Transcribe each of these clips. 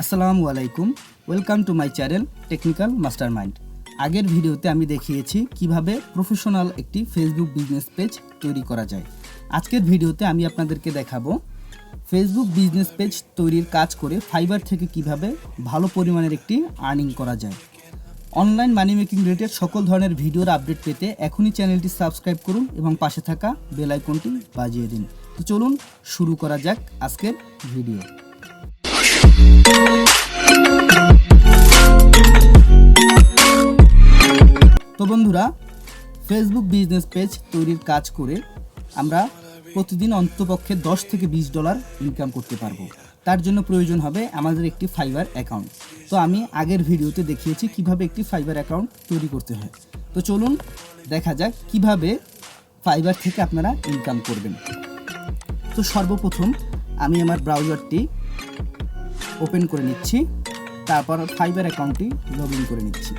আসসালামু আলাইকুম, welcome to my channel technical mastermind. আগের ভিডিওতে আমি দেখিয়েছি কিভাবে প্রফেশনাল একটি ফেসবুক বিজনেস পেজ তৈরি করা যায়। আজকের ভিডিওতে আমি আপনাদেরকে দেখাবো ফেসবুক বিজনেস পেজ তৈরির কাজ করে ফাইবার থেকে কিভাবে ভালো পরিমাণের একটি আর্নিং করা যায়। অনলাইন মানি মেকিং রিলেটেড সকল ধরনের ভিডিওর আপডেট পেতে এখনই চ্যানেলটি সাবস্ক্রাইব করুন এবং পাশে থাকা বেল আইকনটি বাজিয়ে দিন। তো চলুন শুরু করা যাক আজকের ভিডিও। তো বন্ধুরা, ফেসবুক বিজনেস পেজ তৈরির কাজ করে আমরা প্রতিদিন অন্ততপক্ষে $10 থেকে $20 ইনকাম করতে পারবো। তার জন্য প্রয়োজন হবে আমাদের একটি ফাইবার অ্যাকাউন্ট। তো আমি আগের ভিডিওতে দেখিয়েছি কিভাবে একটি ফাইবার অ্যাকাউন্ট তৈরি করতে হয়। তো চলুন দেখা যাক কিভাবে ফাইবার থেকে আপনারা ইনকাম করবেন। তো সর্বপ্রথম আমি আমার ব্রাউজারটি ওপেন করে নিচ্ছি, তারপর ফাইবার অ্যাকাউন্টটি লগ ইন করে নিচ্ছি।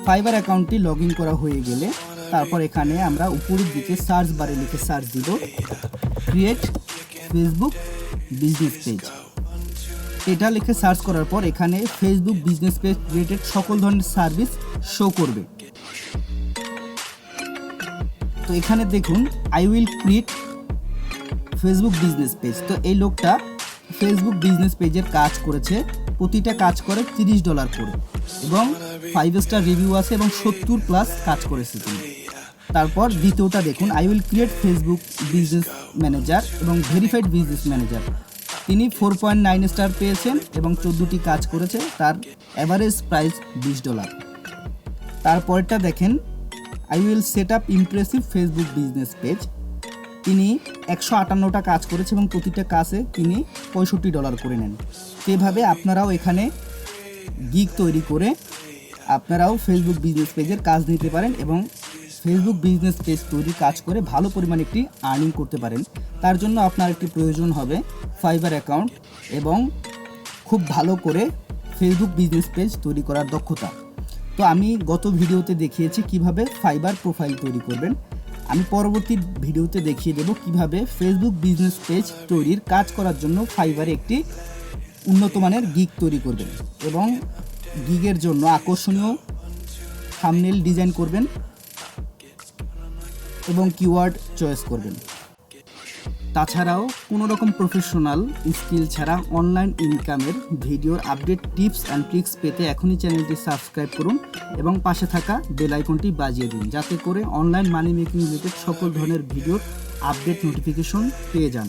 ফাইবার অ্যাকাউন্টটি লগ ইন করা হয়ে গেলে তারপর এখানে আমরা উপরের দিকে সার্চ বারে লিখে সার্চ দিব ক্রিয়েট ফেসবুক বিজনেস পেজ। এটা লিখে সার্চ করার পর এখানে ফেসবুক বিজনেস পেজ রিলেটেড সকল ধরনের সার্ভিস শো করবে। তো এখানে দেখুন I will create Facebook business page. তো এই লোকটা ফেসবুক বিজনেস পেজের কাজ করেছে, প্রতিটা কাজ করে $30 করে এবং 5 স্টার রিভিউ আছে এবং 70+ কাজ করেছে তিনি। তারপর দ্বিতীয়টা দেখুন I will create Facebook business manager এবং ভেরিফাইড বিজনেস ম্যানেজার। তিনি 4.9 স্টার পেয়েছেন এবং 14টি কাজ করেছে, তার অ্যাভারেজ প্রাইস $20। তারপরটা দেখেন I will set up impressive Facebook business page. তিনি 158টা কাজ করেছে এবং প্রতিটা কাজে তিনি $65 করে নেন। সেভাবে আপনারাও এখানে গিগ তৈরি করে আপনারাও ফেসবুক বিজনেস পেজের কাজ নিতে পারেন এবং ফেসবুক বিজনেস পেজ তৈরি কাজ করে ভালো পরিমাণে একটি আর্নিং করতে পারেন। তার জন্য আপনার একটি প্রয়োজন হবে ফাইবার অ্যাকাউন্ট এবং খুব ভালো করে ফেসবুক বিজনেস পেজ তৈরি করার দক্ষতা। তো আমি গত ভিডিওতে দেখিয়েছি কিভাবে ফাইবার প্রোফাইল তৈরি করবেন। আমি পরবর্তী ভিডিওতে দেখিয়ে দেব কিভাবে ফেসবুক বিজনেস পেজ তৈরির কাজ করার জন্য ফাইবারে একটি উন্নত মানের গিগ তৈরি করবেন এবং গিগের জন্য আকর্ষণীয় থাম্বনেল ডিজাইন করবেন এবং কিওয়ার্ড চয়েস করবেন। তাছাড়াও কোনো রকম প্রফেশনাল স্কিল ছাড়া অনলাইন ইনকামের ভিডিওর আপডেট টিপস অ্যান্ড ট্রিক্স পেতে এখনই চ্যানেলটি সাবস্ক্রাইব করুন এবং পাশে থাকা বেল আইকনটি বাজিয়ে দিন, যাতে করে অনলাইন মানি মেকিং রিলেটেড সকল ধরনের ভিডিওর আপডেট নোটিফিকেশন পেয়ে যান।